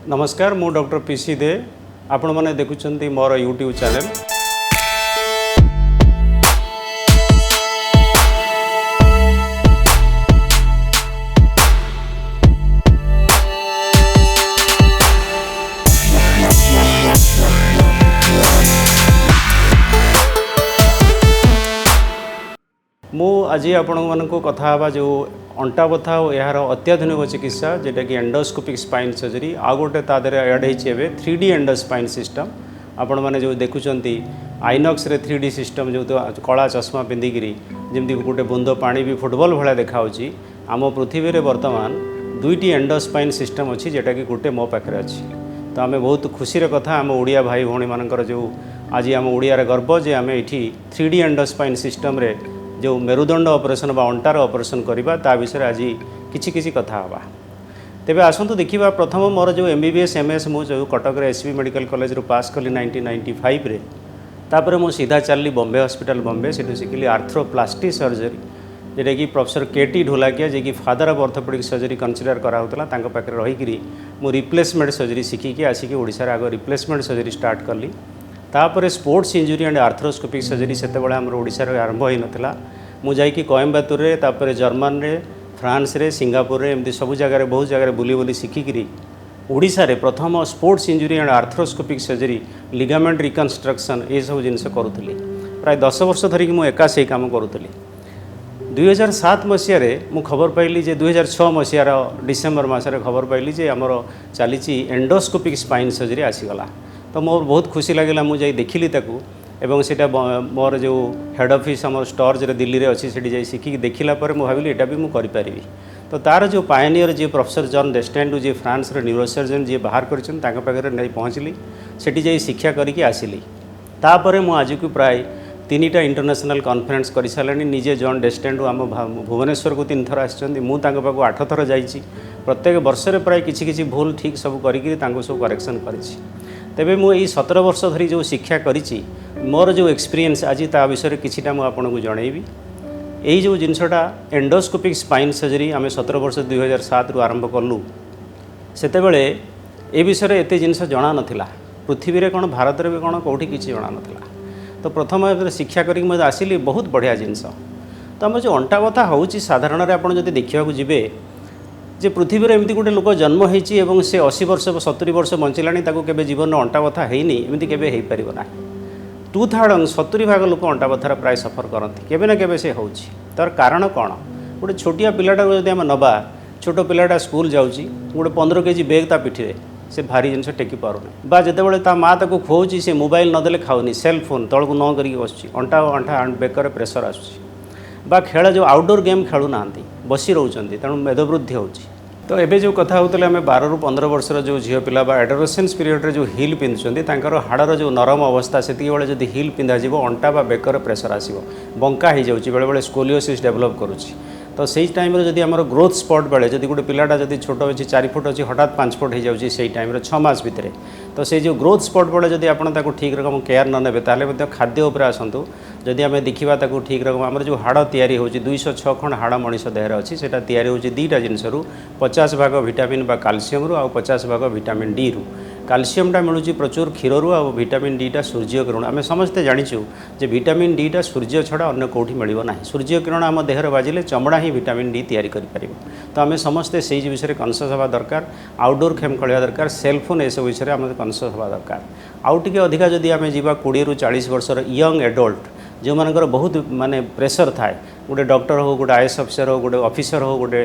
नमस्कार मु doctor PC दे आपण मैंने देखुं मोर यूट्यूब चैनल। मु आज आपण मानक कथा हवा जो अंटा बथा और यार अत्याधुनिक चिकित्सा जेटा कि एंडोस्कोपिक स्पाइन सर्जरी आ गोटे तादर एड होइए 3D एंडोस्पाइन सिस्टम। आपण मैंने जो देखुंत आइनक्स रे 3D सिस्टम जो कला चश्मा पिंधिकी जमी गोटे बुंद पानी भी फुटबॉल भाया देखा आम पृथ्वी में बर्तमान 2टी एंडोस्पाइन सिस्टम अच्छी जेटा कि गोटे मो पाखे अच्छी। तो आम बहुत खुशी कथा आम ओडिया भाई भौणी मानकर जो आज आम ओडिया गर्व जे आम ये 3D एंडोस्पाइन सिस्टम रे जो मेरुदंड ऑपरेशन बा अंटार ऑपरेशन करवा ता विषय आज किछि कथा हवा। तेबे आसंतु देखिबा प्रथम मोर जो MBBS MS मु जो कटक रे SB मेडिकल कॉलेज रो पास कली 1995 रे तापर मु सीधा चलली बॉम्बे हॉस्पिटल बॉम्बे सेठु शिखली आर्थ्रोप्लास्टी सर्जरी जेटा कि प्रोफेसर केटी ढोलाकिया जे कि father of orthopedic surgery consider करा होतला तांको पाखरे रहिकरी मु रिप्लेसमेंट सर्जरी शिखिकी आसिकी ओडिसा रे आगो रिप्लेसमेंट सर्जरी स्टार्ट करली। तापर sports injury and arthroscopic surgery सेते बेले हमर ओडिसा रे आरंभ होई नथिला। मु जाइकी कोयम्बटूर रे तापर जर्मन रे फ्रांस रे सिंगापुर रे एमती सब जगह बहुत जगह बुली बुली शिखिकी ओडिसा रे प्रथम sports injury and arthroscopic surgery ligament reconstruction ये सब जिनस करूली। प्राय 10 वर्ष धरिकी मु एका से काम करूली। 2007 मसीह मु खबर पाइली जे 2006 मसीहार डिसेम्बर मसरे खबर पाइली जे आमर चली एंडोस्कोपिक स्पाइन सर्जरी आसीगला। तो मोर बहुत खुशी लगे मुझे देखिली ताकू एवं सेटा मोर जो हेड ऑफिस आम स्टोर्स रे दिल्ली रे अच्छी से जाई शिखिक देखिला पर मु भाविली एटा भी मु करि पारिबी। तो तार जो पायनियर जी प्रोफेसर जॉन डेस्टेंडू जी फ्रांस रे न्यूरोसर्जन जी बाहर करछन तांका पाखरे नहीं पहुँचली सेठी जाई शिक्षा करिकी आसिली। तापर मु आज को प्राय 3टा इंटरनेशनल कॉन्फ्रेंस कर सारे निजे जॉन डेस्टेंडू आम भुवनेश्वर को 3 थर आछन मु तांका पाखु 8 थर जाइछि। प्रत्येक वर्ष रे प्राय किछि भूल ठीक सब करिकी तांको सब करेक्शन करिछि। तेबे मु एई 17 वर्ष धरी जो शिक्षा करिछि मोर जो एक्सपीरियंस आज ता विषय किछिटा मु आपनको जणैबी। एई जो जिनसटा एंडोस्कोपिक स्पाइन सर्जरी आम 17 वर्ष 2007 रु आरंभ कलु सेते बेले ए विषय एते जिनस जणा नथिला। पृथ्वी रे कोन भारत रे भी कोन कोठी किछि जणा नथिला। तो प्रथम शिक्षा करिक मु आसिली बहुत बढ़िया जिनस। तो आम जो अंटा बथा होउछि साधारण रे आपण जदि देखिबाकू जिबे जे पृथ्वी में एमती गोटे लोक जन्म होती से 80 वर्ष 70 वर्ष बंचिला केबे जीवन में अंटा बथा हैनी एमती केबे हो पार ना। 2/3 70 भाग लोक अंटा बथार प्राय सफर करती केबे ना केबे से होउछि। तार कारण कौन गोटे छोटिया पिलाटा जदि आम नबा छोट पिलाटा स्कूल जाऊँगी गोटे 15 केजी बेग ता पिठी से भारी जिनस टेकी पारुनी बा जितेबाला ता माँ ताको खुआउछि से मोबाइल नदेले खाऊनी सेल फोन तलू न करके बसुची अंटा अंटा बेकर प्रेसर आसुची बा खेल जो आउटडोर गेम खेलु ना बसी रोचंती तेणु मेदवृद्धि होची। तो एबे जो कथा होतले हमें 12 रू 15 वर्षर जो झील पिला बा एडोलेसेंस पीरियड रे जो हिल पिंधुचंती तांकर हाड़र जो नरम अवस्था सेति बेले जदि हिल पिंधा जीवो अंटा बा बेकर प्रेसर आसीबो बंका हो जाउची बेले बेले स्कोलियोसिस डेवलप करूची। तो सही टाइम रे जदि हमर ग्रोथ स्पॉट बेले जदि गोटे पिलाटा जदि छोट अछि 4 फुट अछि हठात 5 फुट हो जाउची सही टाइम रे 6 मास भितरे। तो से जो ग्रोथ स्पॉट बेले जदि आपण ताको ठीक रकम केयर न नेबे ताले मध्य खाद्य उपर आसंतु जदि आम देखा ताको ठीक रकम आम जो हाड़ तैयारी होची 206 खंड हाड़ मनीष देहर अच्छी से तैयारी होची 2टा जिनसरू 50 भाग विटामिन बा कैल्शियम रु आ 50 भाग विटामिन डी रु। कैल्शियमटा मिलूँ प्रचुर क्षीर रु आ विटामिन डी टा सूर्य किरण आम समस्ते जाचु जे विटामिन डी टा सूर्य छड़ा अन्य कौटी मिल ना। सूर्य किरण आम देहर बाजिले चमड़ा ही विटामिन डी तैयारी करि। तो आम समस्ते से विषय कनसस हवा दरकार आउटडोर गेम खेलिया दरकार सेलफोन ये सब विषय आम कनसस हवा दरकार। आउ टिके अधिका जदि आम जा 20 रू 40 वर्षर यंग एडल्ट जो मानकर बहुत माने प्रेसर थाए गोटे डॉक्टर हो गोटे आईएएस ऑफिसर हो गोटे ऑफिसर हो गोटे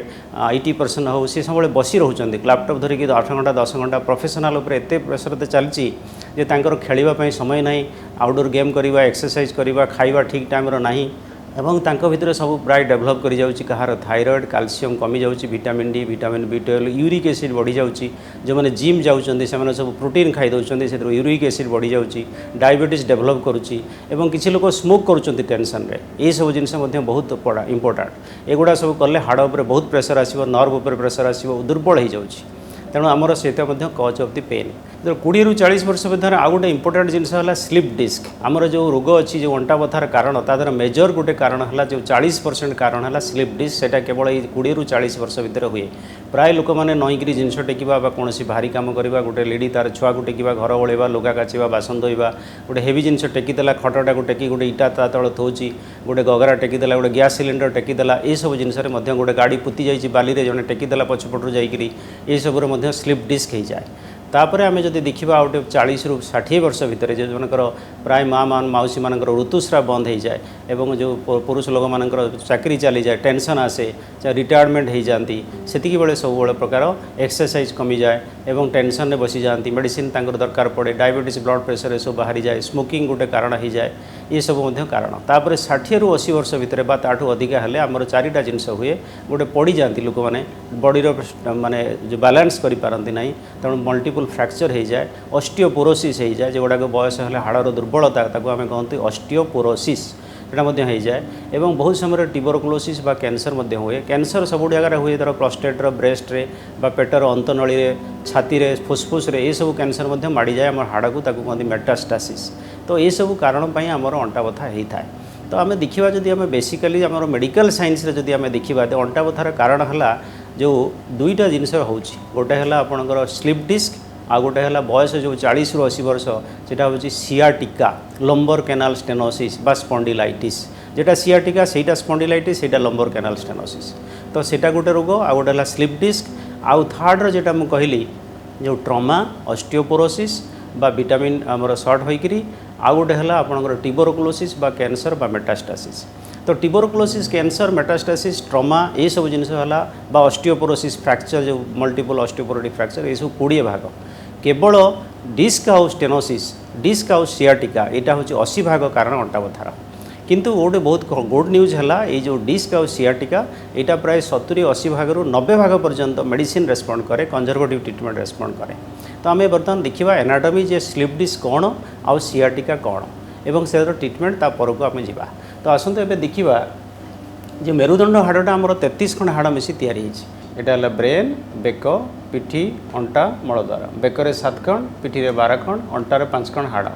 IT पर्सन हो सी सब बसी रोचंती लैपटॉप धरिकी 8 घंटा 10 घंटा प्रोफेशनल उपर एते प्रेसर ते चलची जे तांकर खेलिबा समय नहीं आउटडोर गेम करवा एक्सरसाइज करवा खाइबा ठीक टाइम रो नहीं एवं तांको भितर सब प्राय डेवलप करि जाउची कहार थायराइड कैल्शियम कमी जाउची vitamin D vitamin B12 uric acid बढ़ी जाउची जो माने जिम जाउचंदी से माने सब प्रोटीन खाई दउचंदी से यूरिक एसिड बढ़ी जाउची डायबिटीज डेवलप करूची एवं किछि लोक स्मोक करूचंदी टेंशन रे ये सब जिनस मध्ये बहुत बड़ा इंपोर्टेंट एगुडा सब कले हाड़ उपर बहुत प्रेसर आसीबो नर्व उपर प्रेसर आसीबो दुर्बल हो जाउची तेणु आमर सेटा मध्ये कॉज ऑफ द पेन। जो 20 ରୁ 40 वर्ष भितर आउ गोटे इंपोर्टेंट जिनस है स्लीप डिस्क आमर जो रोग अच्छी जो अंटा बथार कारण तादर मेजर गोटे कारण है जो 40% कारण है स्लीप डिस्क सेटा केवल 20 ରୁ 40 वर्ष भितर हुए प्राय लोक मैंने नईकरी जिनस टेकिबा कौन भारी काम करवा गोटे लेडी तार छुआ को टेकिबा घर ओलेवा लुगा काचिबा बासन धोइबा गोटे हेवी जिनस टेकीदेला खटटा को टेकी गोटे इटा ता तल थोची गोटे गगरा टेकीदेला गोटे गैस सिलिंडर टेकीदेला ये सब जिनस गोटे गाड़ी पुति जाइए बाली रे जने टेकीदेला पछपटू जाइकरी ये सब स्लीप डिस्क हो जाए तापर आम जब देखा गोटे 40 ରୁ 60 वर्ष भितर जो जनकर प्राय माँ मान मौसी मान ऋतुस्राव बंद हो जाए एवं जो पुरुष लोक मान चाकरी चली जाए टेंशन आसे रिटायरमेंट हो जाती से बेले सब प्रकार एक्सरसाइज कमी जाए एवं टेंशन में बसी जाती मेडिसिन दरकार पड़े डायबिटीज ब्लड प्रेशर सब बाहरी जाए स्मोकिंग गोटे कारण हो जाए ये सब कारण तापर 60 ରୁ 80 वर्ष भितर बा ताठू अधिका हेले आमर 4टा जिनस हुए गोटे पड़ी जाती लोक मैंने बॉडी माने जो बैलेंस करि पारंती नहीं तेणु मल्टीपल फ्रैक्चर हो जाए ऑस्टियोपोरोसिस हो जाए जो गुड़ाक बयस हेले हाड़र दुर्बलता ताको आमे कहते ऑस्टियोपोरोसिस एटा मध्य हो जाए एवं बहुत समय ट्यूबरकुलोसिस बा कैंसर मध्य हुए कैंसर सब जगह हुए धर प्रोस्टेट ब्रेस्ट रे बा पेटर अंतनली रे छाती रे फुसफुस रे ये सब कैंसर मध्य माड़ी जाए आम हाड़ को ताको कहते मेटास्टासिस तो ये सब कारण आमर अंटा बथा होता है तो आम देखा जदि आम बेसिकली आम मेडिकल साइंस रे जदि आम देखा तो अंटा बथार कारण है जो 2टा जिनस होची गोटे है आपणकर स्लीप डिस्क आ गोटे है बयस जो 40 ରୁ 80 वर्ष सेटा हूँ सियाटिका लंबर कैनाल स्टेनोसिस बा स्पॉन्डिलाइटिस जेटा सियाटिका सेटा स्पॉन्डिलाइटिस सेटा लंबर कैनाल स्टेनोसिस तो सेटा गोटे रोग आ गोटे है स्लीप डिस्क आउ थर्ड जेटा मु कहली जो ट्रमा ऑस्टियोपोरोसिस बा विटामिन आमर सर्ट होइकरी आ गोटे है आपणकर ट्यूबरकुलोसिस बा कैंसर बा मेटास्टासिस तो ट्यूबरकुलोसिस कैंसर मेटास्टासिस ट्रमा ये सब जिनस है ऑस्टियोपोरोसिस फ्रैक्चर जो मल्टीपल ऑस्टियोपोरोटिक फ्रैक्चर ये सब 20 भाग केवल डिस्क आउ स्टेनोसिस डिस्क आउ सियाटिका यहाँ हूँ 80 भाग कारण अंटा बथार किंतु गोटे बहुत गुड न्यूज है ये जो डिस्क आउ सियाटिका यहाँ प्राय 70-80 भाग ରୁ 90 भाग पर्यंत मेडिसिन रेस्पॉन्ड करे कंजर्वेटिव ट्रीटमेंट रेस्पॉन्ड करे तो आम बर्तमान देखा एनाटॉमी जे स्लीप डिस्क कौन आउ सियाटिका कौन एवं से ट्रीटमेंट ता परको आम जा तो आसतु ए देखा जो मेरुदंड हाड़टा आमर 33 खंड हाड़ मिसी तैयारी यहाँ है ब्रेन बेक पिठी अंटा मलद्वार बेकर 7 खंड पिठी 12 खंड अंटार 5 खंड हाड़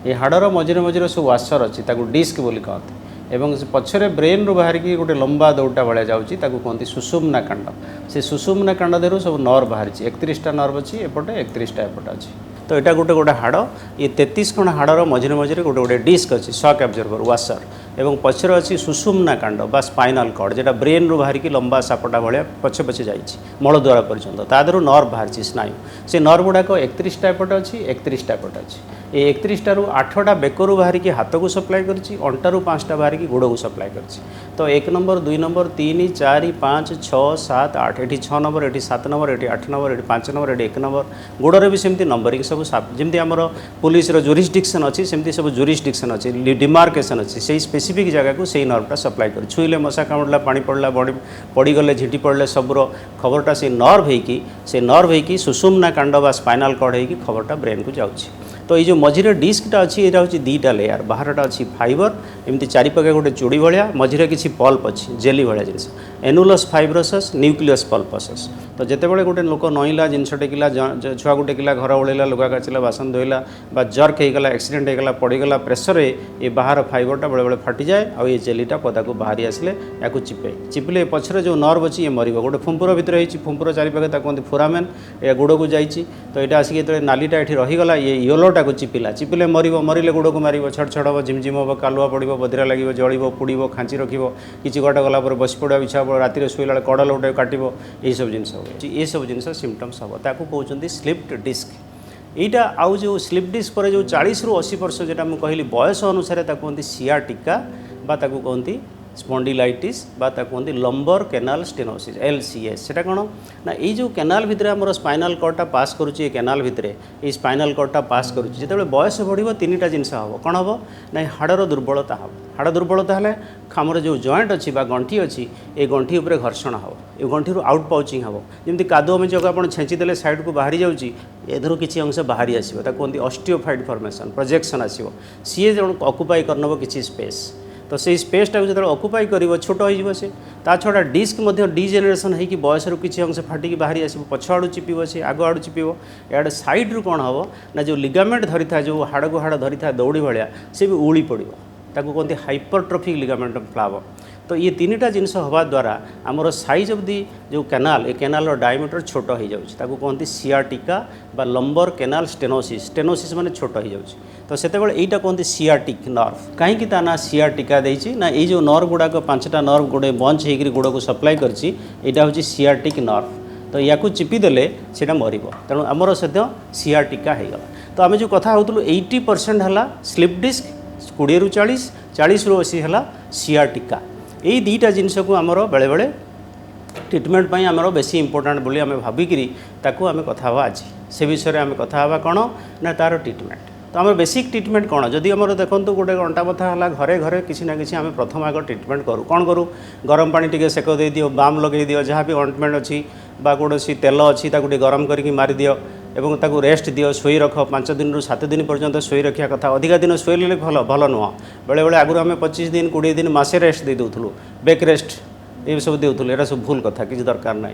ये हाड़र मझे मझे सब वाशर अच्छी डिस्क बोली कहते एवं पछरे ब्रेन रू बाहर की गोटे लंबा दौड़ा भाया जाऊँगी कहते सुषुम्ना कांड से सुषुम्ना कांड देहु सब नर्व बाहरी 31टा नर्व अच्छी एपटे 31टा एपटे अच्छी तो यहाँ गोटे गोटे हाड़ ये 33 खंड हाड़र मझे मझे गोटे गोटे डिस्क अच्छी शॉक एब्जर्वर वाशर एवं पछरे अच्छी सुषुम्ना कांड बा स्पाइनल कॉर्ड जेटा ब्रेन रू बाहर की लंबा सापटा भाया पछे पछे जाइए मलद्वार पर्यंत तादर नर्व बाहरी स्नायु से नर्व गुड़ाक 31टा एपटे अच्छी 31टा एपटे अच्छी ये 31टा ରୁ 8टा बेकरू बाहर की हाथ को सप्लाई करछि अंटारू 5टा बाहर की गोड़ को सप्लाई करछि तो 1 number 2 number 3 4 5 6 7 8 eighty 6 number eighty 7 number eighty 8 number eighty 5 number eighty 1 number गोड़े भी सेमती नंबरिंग सब जमी आमर पुलिस जुरिस्डिक्शन अच्छी सेमती सब जुरिस्डिक्शन अच्छी डिमार्केशन अच्छी से स्पेसिफिक जगह को सही नर्वटा सप्लाई कर छुईले मशा कामुड़ला पानी पड़ला बॉडी पड़गले झिटी पड़ले सबूर खबरटा से नर्व होगी सुषुम्ना कांड बा स्पाइनल कॉर्ड होगी खबरटा ब्रेन को जाऊँगी तो ये जो मझिरे डिस्कटा अच्छी यहाँ हूँ 2टा लेयर बाहरटा अच्छी फाइबर एमती चारिपाखे गोटे चूड़ी भाया मझिरे किसी पल्प अच्छी जेली भाया जिनस एनुलस फाइब्रोसस न्यूक्लियस पल्पसस तो जितेबाला गोटे लोक नईला जिनस टेकिला छुआ को टेकिला घर ओल्ला लुगा काचिला बासन धोइला बा जर्क होगला एक्सीडेंट होगला पड़गला प्रेसर ये बाहर फाइबरटा बेले बेले फाटी जाए और ये जेलीटा पदा को बाहरी आसले या चिपिले पछरे जो नर्व अच्छी ये मर गोटे फुंपुर भितर होती फुंपुर चारिपाखे कहते फोरामेन या गोड़ को जाइए तो यहाँ आसिक जो नालीटा ये रहीगला ये योलोटा को चिपिले मरिले गोड़ को मार छड़ छड़ हम झिमझिम हम कालुआ पड़ो बधिरा लगे जल पुड़ खाँची रख किसी बाट गला बस पड़ा इच्छा हम राति शोला कड़ल गोटे काटो यही सब जिन ये सब जिन सिम्पटम्स हम ताकू कहते स्लीप डिस्क यहाँ आउ जो स्लीप डिस्क पर जो 40 ରୁ 80 वर्ष जो कहली बयस अनुसार कहते सियाटिका बा कहते स्पॉन्डिलाइटिस बा कहते लंबर कैनाल स्टेनोसिस LCS सेटा कौन ना ये जो कैनाल भितर आम स्पाइनल कॉर्डटा पास करुच्ची कैनाल भितर ये स्पाइनल कॉर्डटा पास करुच्ची जो बयस बढ़ो 3टा जिनस हम कौन हम ना हाड़र दुर्बलता हम हाड़ दुर्बलता है आमर जो जॉइंट अच्छी गंठी अच्छी ये गंठी उपर घर्षण हम ये गंठी आउट पाउचिंग हम जमी कादुआ मेचक आप छेचिदेले साइड को बाहरी जाऊँगी एधर किसी अंश बाहरी आसो कहते ऑस्टियोफाइड फॉर्मेशन प्रोजेक्शन आसो सी जन अकुपाई करनब किसी स्पेस तो से स्पेसटा जो अकुपाई कर छोट हो ता छड़ा डिस्क डिजेनेरेसन होगी बयस किसी अंश फाटिक बाहरी आस पछ आड़ चिपब से आग आड़ चिपब इे सैड्रु कौन हम ना जो लिगामेंट धरी था जो हाड़ को हाड़ धरी था दौड़ी भाया से भी उड़ी पड़ो ताको कहते हाइपरट्रॉफिक लिगामेंट फ्लाव। तो ये तीनटा जिनस हवा द्वारा आमर साइज ऑफ दी जो कैनाल ए कैनाल डायमीटर छोट हो जाता कहते सियाटिका बा लंबर कैनाल स्टेनोसिस स्टेनोसिस माने छोट हो जाऊँ। तो से यहीटा कहते सियाटिक नर्व कहीं ना सियाटिका देती ना ये जो नर्व गुड़ाक 5टा नर्व गोटे बंच होकर गुड़ को सप्लाई करटा हूँ सियाटिक नर्व। तो या चिपीदेले से मर तेणु आमर सद्य सियाटिका हो गला। तो आम जो कथा होलु 80% है स्लीप डिस्क 20 ରୁ 40 40 ରୁ 80 है सियाटिका। यही दुईटा जिनस को आमर बेले बेले ट्रिटमेंट पर आमर बेसी इंपोर्टाट बोली आम भाविकी आम कथा आज से विषय में कथा कौन ना तार ट्रिटमेंट। तो आम बेसिक ट्रिटमेंट कौन जदि आम देखो गोटे अंटा बथा है घरे घरे किसी ना कि आम प्रथम आग ट्रिटमेंट करूँ कौन करूँ गरम पानी टे सेक दे दियो बाम लगे दियो जहाँ भी ऑइंटमेंट अच्छी कौन तेल अच्छी गरम करके मारी दियो एवं ताकू रेस्ट दियो शोई रख 5 दिन ରୁ 7 दिन पर्यंत शोई रखा कथा अधिका दिन शोले भल भल नुह बेले बेले आगुरी आम 25 दिन 20 दिन मसे रेस्ट दे दूँ बेक रेस्ट ये सब देउथुलु एरा सब भूल कथा किसी दरकार ना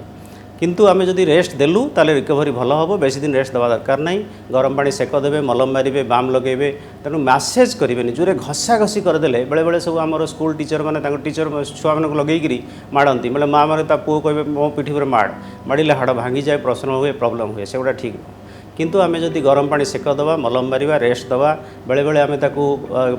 किंतु आम जदि रेस्ट देलु ताले रिकवरी भल हम बेसी दिन रेस्ट देवा दरकार ना गरम पानी सेक देवे मलम मारे बाम लगे तेणु मैसेज करेंगे जोरे घसा घसी करदे बेले बेले सब आम स्कूल टीचर मैंने टीचर छुआ मान लगे माड़ती बोले माँ मैंने पुओ कहे मो पिठी पर माड़े हाड़ भांगी जाए प्रश्न हुए प्रॉब्लम हुए से गुड़ा ठीक नुह। किंतु आम जदि गरम पानी सेक दवा मलम मारिबा रेस्ट दवा बेले बेले आम ताकू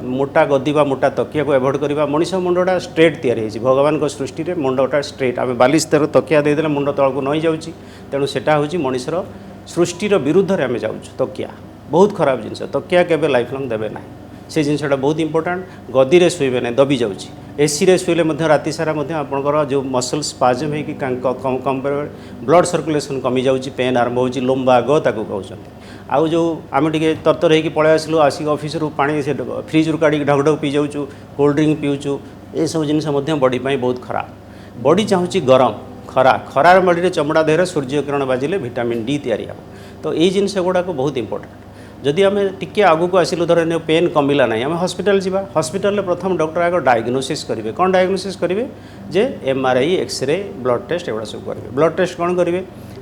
मोटा गदी बा मोटा तकिया को एभोड करवा मनीष मुंडटा स्ट्रेट तैयारी भगवान को सृष्टि में मुंडटा स्ट्रेट आम 42 तकिया देदेले मुंड तल को नई जाऊँगी तेणु सेटा हूँ मनीषर सृष्टिर विरुद्ध में आम जाऊँ। तकिया बहुत खराब जिनस तकिया केबे लाइफ लंग देवे ना से जिनसा बहुत इंपोर्टाट गदी रे शुवे ना दबी जाऊँ एसी रे शुले राति सारा आपंकर जो मसल स्पाजम हो ब्लड सर्कुलेशन कमी जाऊँगी पेन आरंभ हो लंबा गो ताकू कहते आउ जो आम टे तरतर होकर पलि आसलु आसिक ऑफिस रु पानी से फ्रिज रू काढ़ी ढक ढक पी जाऊँ कोल्ड ड्रिंक पीऊँ ये सब जिनस बॉडी बहुत खराब बॉडी चाहूँगी गरम खरा खरार बॉडी चमड़ा देहर सूर्य किरण बाजिले विटामिन डी तैयारी हो। तो ये जिनस गुड़ाक बहुत इंपोर्टाट जदि आम टिके आगू को आसिलु धर पेन कमिला ना आम हॉस्पिटल जावा हॉस्पिटल प्रथम डॉक्टर आग डायग्नोसिस करेंगे कौन डायग्नोसिस करेंगे जे एमआरआई एक्सरे ब्लड टेस्ट एगुड़ा सब करेंगे ब्लड टेस्ट कौन करेंगे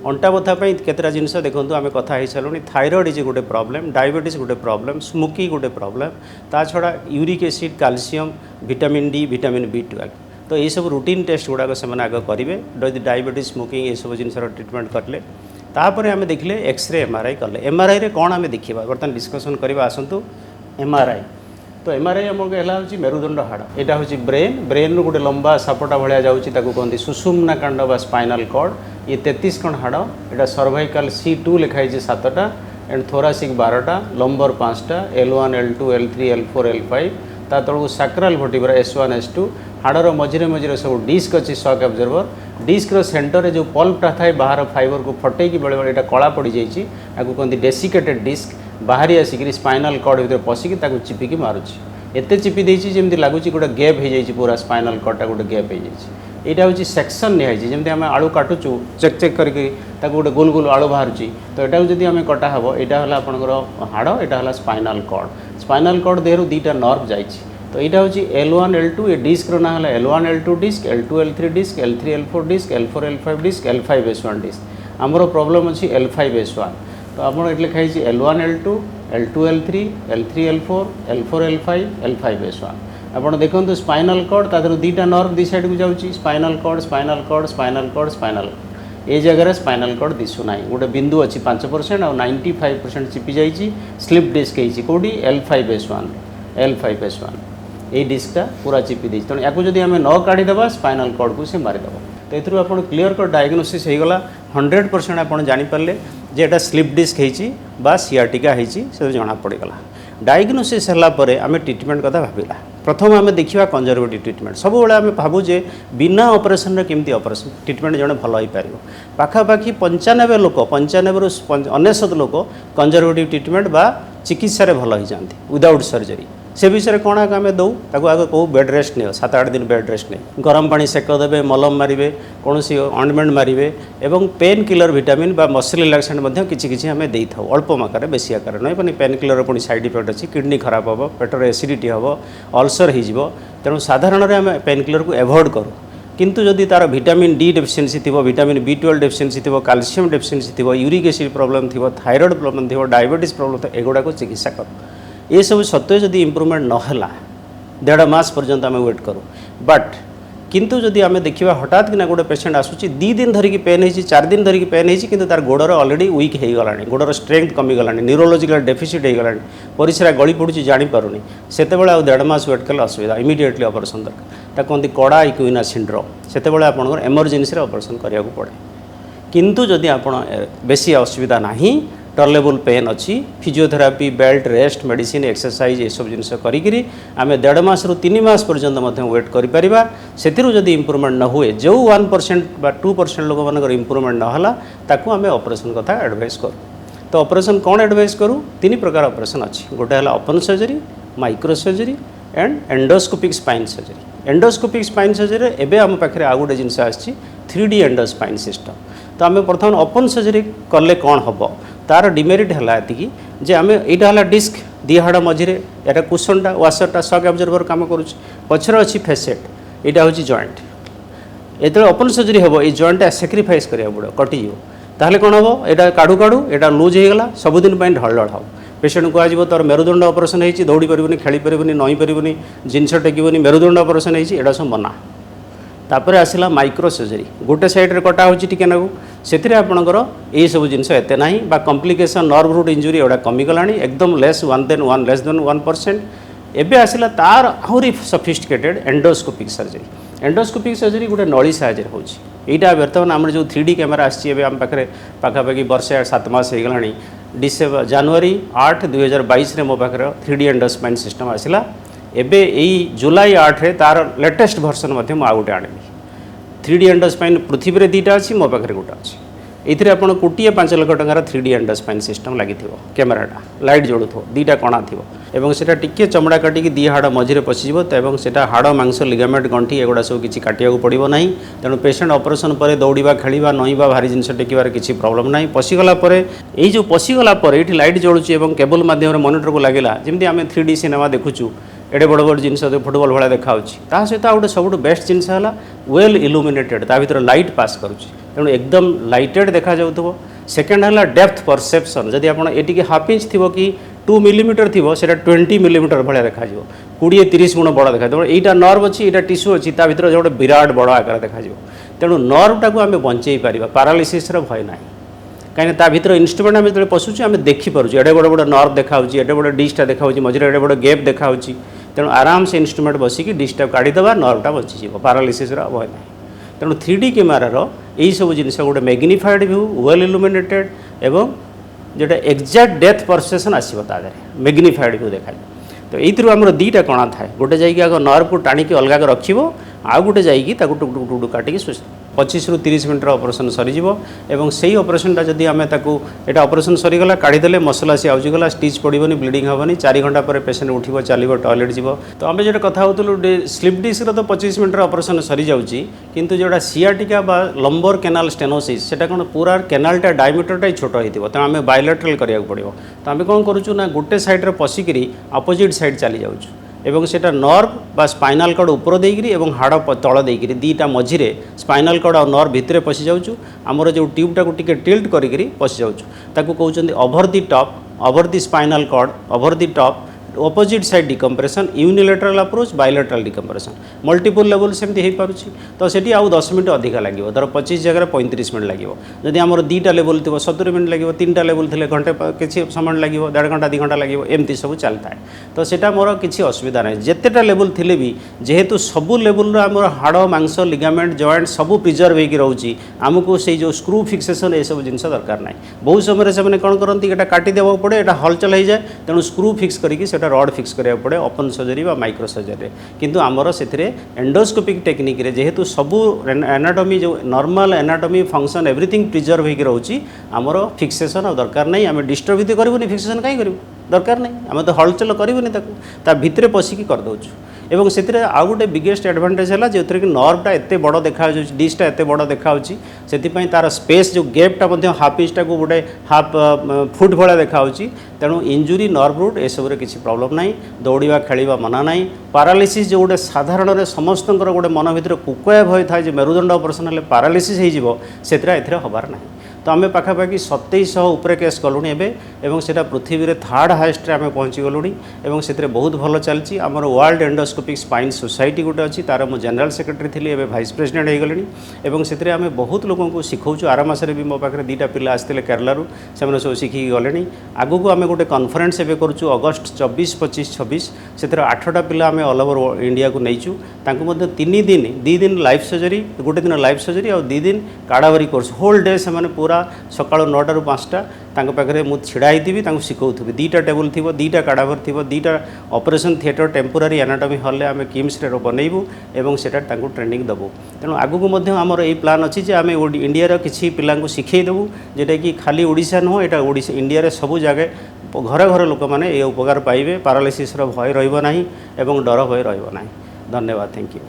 अंटा बथा केतटा जिनस देखो आम कथा हो सारूँ थायरॉइड इज गोटे प्रॉब्लम डायबिटीज गोटे प्रॉब्लम स्मोकिंग गोटे प्रॉब्लम ता छड़ा uric acid calcium vitamin D vitamin B12 तो ये सब रूटीन टेस्ट गुड़ाक से आग करेंगे जदि डायबिटीज स्मोकिंग ये सब जिनस ट्रिटमेंट करें तापर आम देखले एक्सरे एमआरआई कले एमआरआई रे कौन आम देखा बर्तमान डिस्कसन करवा आसतु एमआरआई। तो एमआरआई आमको है मेरुदंड हाड़ यहाँ हूँ ब्रेन रू गोटे लंबा सापटा भाया जाऊँगी कहते सुषुम्ना कांड बा स्पाइनल कॉर्ड ये 33 खंड हाड़ यहाँ सर्वाइकल C2 लिखाई 7टा एंड थोरासिक 12टा लंबर 5टा L1 L2 L3 L4 L5 ता तलू सैक्रल वर्टिब्रा S1 S2 हाड़र मझे मझे सब डिस्क अच्छी शॉक एब्जर्वर डिस्क सेंटर रे जो पल्पटा थाए बाहर फाइबर को फटे बेले बेले यहाँ कला पड़ जाइए कहते डेसिकेटेड डिस्क बाहरी आसिक स्पाइनल कॉर्ड भर पशिक चिपिकी मारुची एत चिपी देती जमी लगुच गोटे गैप हो जाए पूरा स्पाइनल कॉर्डटा गोटे गैप हो जाए यहाँ हूँ सेक्शन निहाई जमी आम आलू काटुचु चेक चेक करके गोटे गोल गोल आलू बाहर तो यहाँ जब आम कटा हे यहाँ है आपंकर हाड़ यहाँ है स्पाइनल कॉर्ड देहर 2टा नर्व जाइए। तो यहाँ हूँ L1 L2 ये डिस्क ना है L1 L2 disc L2 L3 disc L3 L4 disc L4 L5 disc L5 S1 disc आमर प्रॉब्लम अच्छी L5 S1 तो आप लिखाई L1 L2 L2 L3 L3 L4 L4 L5 L5 S1 आप देखो स्पाइनल कॉर्ड तादर 2टा नर्व दी साइड को जाऊँगी spinal cord spinal cord spinal cord spinal ये जगह स्पाइनल कॉर्ड दिशुना गोटे बिंदु अच्छी 5% और 95% चिपी जाइए स्लीप डिस्क होती कौटी L5 S1 ये डिस्कटा पूरा चिपी दी तेणु या जब आम न काढ़ीदे स्पाइनल कॉर्ड को से मारिदेव। तो ये आप क्लीयर कट डायग्नोसिस होगा 100% आप जानीपारे जे एटा स्लीप डिस्क होती सियाटिका होती जना पड़गला। डायग्नोसिस है आम ट्रिटमेंट कथा भाविला प्रथम आम देखा कंजरवेटिव ट्रिटमेंट सब आम भावु जे बिना ऑपरेशन केमती ऑपरेशन ट्रिटमेंट जड़े भल हो पार पाखापाखि 95 लोक 95 ରୁ 99 लोक कंजरवेटिव ट्रिटमेंट बा चिकित्सा भल हो जाती विदाउट सर्जरी से विषय कौन आगे दौ ताको आगे कहू बेड रेस्ट नियो 7-8 दिन बेड रेस्ट नहीं गरम पानी सेक देवे मलम मारे कौन सी ऑइंटमेंट मारे और पेन किलर विटामिन बा मसल रिलैक्सेंट किसी आम दे था अल्प आकार बेसी आकार नहीं पनी पेन किलर पुणी साइड इफेक्ट अच्छी किडनी खराब हम पेटर एसिडिटी हम अल्सर हो तेणु साधारण आम पेन किलर को एवॉइड करूँ किंतु जदि तार विटामिन डी डेफिशिएंसी थी विटामिन B12 डेफिशिएंसी थी कैल्शियम डेफिशिएंसी थी यूरिक एसिड प्रॉब्लम थी थायराइड प्रॉब्लम थी डायबिटीज प्रॉब्लम थी एगुड़ा को चिकित्सा कर ये सब सत्वे जदि इम्प्रूवमेंट नहला 1.5 मास पर्यंत आम वेट करूँ बट किंतु जदि आम देखा हठात कि गोटे पेसेंट आसूची 2 दिन धरिकी पेन हो 4 दिन धरिकी पेन हो कि तार गोड़र ऑलरेडी वीक हो गला गोड़र स्ट्रेंथ कमीगला न्यूरोलोजिकल डेफिसिट हो गला परिश्रा गली पड़ुची जापरूनी से 1.5 मास वेट कले असुविधा इमिडिएटली ऑपरेशन दरकार कहते कड़ा इक्विना सिंड्रोम से आपंकर एमरजेंसी ऑपरेशन करने को पड़े किंतु जदि आप बेसी असुविधा नहीं टॉलरेबल पेन अच्छी physiotherapy belt rest medicine exercise ये सब जिनस करी आम 1.5 मास रु 3 मास पर्यंत वेट करिपरिबा सेथिरु जदि इम्प्रूवमेंट न हुए जो 1% बा 2% लोक मानकर इम्प्रूवमेंट नहला ताकू आम ऑपरेशन कथा एडवाइस करूँ तो ऑपरेशन कौन एडवाइस करूँ 3 प्रकार ऑपरेशन अच्छी गोटे है open surgery micro surgery and endoscopic spine surgery endoscopic spine surgery एबे आम पाखे आउ गोटे जिनस आछि 3D एंडो स्पाइन सिस्टम तो आम प्रथम ओपन सर्जरी कले कौन हम तार डिमेरिट है जे आम यहाँ डिस्क दी हाड़ मझे या कुशनटा वाशरटा शॉक एब्जर्वर काम करुच्च पचर अच्छी फेसेट यहाँ हूँ जॉइंट ये ओपन सर्जरी हम ये जॉइंटा सैक्रिफाइस करा पड़ो कटिज ताहले कौन हम यहाँ काढ़ू काढ़ू यहाँ लूज होगा सबुदिन ढल ढल पेसेंट कह तोर मेरुदंड ऑपरेशन होती दौड़ी पार्बनी खेली पार्बनी नई पार्बनी जिनस टेकबनी मेरुदंड ऑपरेशन होती सब मना तापर आसला माइक्रो सर्जरी गोटे साइड्रे कटा होती नाकू से आपणकर ये सब जिनस एत ना बा कम्प्लिकेसन नर्व रूट इंजुरी एवं कमीगला एकदम लेस 1% एबे आसला तार आहरी सफिस्टिकेटेड एंडोस्कोपिक सर्जरी गोटे नली साहय होटा बर्तमान आम जो 3D कैमेरा आम पाखे पाखापाखि वर्षे 7 मास हो गला डिसेम्बर जनवरी 8 2022 मो पाखे 3D एंडोस्पाइन सिस्टम आसला एबे यही जुलाई 8 रे तार लेटेस्ट भर्सन आउ गोटे आनी 3D एंडोस्पाइन पृथ्वी में 2टा अच्छी मो पाखे गोटे अच्छी ये आप 5 लाख टकर 3D एंडोस्पाइन सिस्टम लगी कैमेराटा लाइट जोड़ू 2टा कणा थी एवं से टिके चमड़ा काटिकी 2 हाड़ मझे पशिज से हाड़ मांस लिगामेंट गंठी एगुड़ा सब किसी काटिया पड़ो ना तेणु पेसेंट ऑपरेशन पर दौड़ा खेलवा नईवा भारी जिन टेकबार किसी प्रॉब्लम ना पशिगला ये जो पशिगला ये लाइट जोड़ुची केबल मध्यम मॉनिटर को लगे जमी आम 3D सिनेमा देखुचु एडे बड़ बड़ जिनस फुटबॉल भाया देखा सहित गोटे सब बेस्ट जिनस है वेल इल्यूमिनेटेड ता भर लाइट पास करुच्ची तेणु एकदम लाइटेड देखा जाउथबो सेकेंड है डेप्थ परसेप्शन जदि आप ये हाफ इंच थी कि 2 मिलीमीटर थी से 20 मिलीमीटर भाया देखा 20-30 गुण बड़ देखा यहाँ नर्व अच्छी यहाँ टिश्यू अच्छी ता भर गोटे विराट बड़ आकार देखा तेणु नर्वटा को आम बंचई पार पारालिसिस भय ना कहीं ता भर इन्स्ट्रुमेंट आम जो पशुचे आम देखिपुर एडे बड़ बड़ नर्व देखा एडे बड़ डिस्टा देखा मझे एडे बड़ गैप देखा तेणु आराम से इन्स्ट्रुमेंट बसिकी डिस्टा काढ़ीदेवा नर्वटा बचीज पारालिसिस भय ना तेणु 3D कैमेरार यही सब जिनस गोटे मैग्निफाइड व्यू वेल इल्यूमिनेटेड एवं जोटा एक्जाक्ट डेथ परसेप्शन आसो तादे मैग्निफाइड व्यू देखा तो ये आमर 2टा कणा थाए गोटे जाइए आग नर्व को टाणिकी अलग रखिब आउ गोटे जाइए टुक टुक टुक काटिकी 25 ରୁ 30 मिनट ऑपरेशन सरीज एवं से ऑपरेशनटा जदि आम यहाँ ऑपरेशन सरीगला काढ़ीदे मसला सी आउजीगला स्टिच पड़ोनी ब्लीडिंग हेनी 4 घंटा पर पेसेंट उठो चलो टॉयलेट जीव तो आम जो कथा होलु स्लीप डिस्क तो 25 मिनट ऑपरेशन सरी जाऊँगी किंतु जोड़ा सियाटिका बा लंबर केनाल स्टेनोसिस से कौन पूरा केनालटा डायमीटरटा छोट होती तो आम बायोलेटरल करा पड़ो तो आम कौन करूँ ना गोटे सैड्रे पशिकी अपोजिट साइड चली जाऊँ एवं सेटा नर्व बा स्पाइनल कॉर्ड ऊपर देकरी एवं हाड़ तल देकरी 2टा मझिरे स्पाइनल कॉर्ड और नर्व भितर पशि जाऊँ आमर जो ट्यूबटा को टिके टिल्ट करी पशि जाऊँ ताकू कहते over the top over the spinal cord over the top opposite side decompression unilateral approach bilateral decompression multiple level सेमती हो पार्छ तो सेठी आउ 10 मिनट अधिका लगे धर 25 जगह 35 मिनट लगे जदि आमर 2टा लेवल थी 70 मिनट लगे 3टा लेवल थे घंटे किसी समय लगे 1.5 घंटा 2 घंटा लगे एमती सब चलता है तो सेटा मोर किसी असुविधा ना जितेटा लेवल थे भी जेहेतु सबू लेवल आमर हाड़ मांस लिगामेंट जॉइंट सब प्रिजर्व होगी रोचे आमको से जो स्क्रू फिक्सेसन ये सब जिन दरकार ना बहुत समय से कौन करती यहाँ काटिदेवा पड़े यहाँ हलचल हो जाए तेणु स्क्रू फिक्स करके रड फिक्स करा पड़े ओपन सर्जरी व माइक्रो सर्जरी किंतु आमर से एंडोस्कोपिक टेक्निक रे जेहेतु सबू एनाटॉमी जो normal anatomy function everything preserve होगी रोचे आमर फिक्सेसन दरकार नहीं आम डिस्टर्ब भी करूँ फिक्सेसन कहीं करूँ दरकार नहीं आम तो हलचल करूनी ता भितर पशिकी करदे एवं से आउ गोटे बिगेस्ट एडभांटेज है जो कि नर्वटा एत बड़ देखा डिस्टा एत बड़ देखा से तार स्पेस जो गैपटा हाफ इंचटा को गोटे हाफ फुट भाया देखा तेणु इंजुरी नर्व रूट एसबू किसी प्रॉब्लम ना दौड़ा खेलवा मना ना पारालिसिस जो गोटे साधारण समस्त गोटे मन भर कुकुआ भय थाए मेरुदंड ऑपरेशन हेल्ले पारालिसिस हो हबार ना तो आम पाखापाखि 2700 उपरे केस कलुँ एवं से पृथ्वी में थर्ड हाएस्ट आम पहुँची गलुँ एवं से बहुत भल चलती आमर वर्ल्ड एंडोस्कोपिक स्पाइन सोसाइटी गोटे अच्छी तार मु जनरल सेक्रेटरी थी एवं भाइस प्रेसिडेंट हो गली एवं से आम बहुत लोक शिखाऊँ आर मसरे भी मो पाखे 2टा पिला आसते केरलू से सब शिखिकी गले आगू को आम गोटे कन्फरेन्स एवं करुँ अगस्ट 24, 25, 26 से 8टा पिला आम ऑल ओवर इंडिया को नहींचु 3 दिन 2 दिन लाइफ सर्जरी गोटे दिन लाइफ सर्जरी और 2 दिन काड़ावरी कोर्स होल डे से पूरा सका 9टा ରୁ 5टा पाखे मुझे छिड़ा ही शिखाऊथी 2टा टेबुल थी 2टा काड़ावर थी 2टा operation theatre temporary anatomy hall आम किम्स रे बनइबू एवं सेटा ट्रेनिंग देबू तेणु आगू आमर यही प्लान अच्छी जे आम इंडिया किसी पिला शिखेदेबू जेटा कि खाली ओडिशा नुह यहाँ इंडिया सबू जगह घर घर लोक मैंने ये उपकार पाइबे पारालिसिस भय रही डर भय रही धन्यवाद थैंक यू।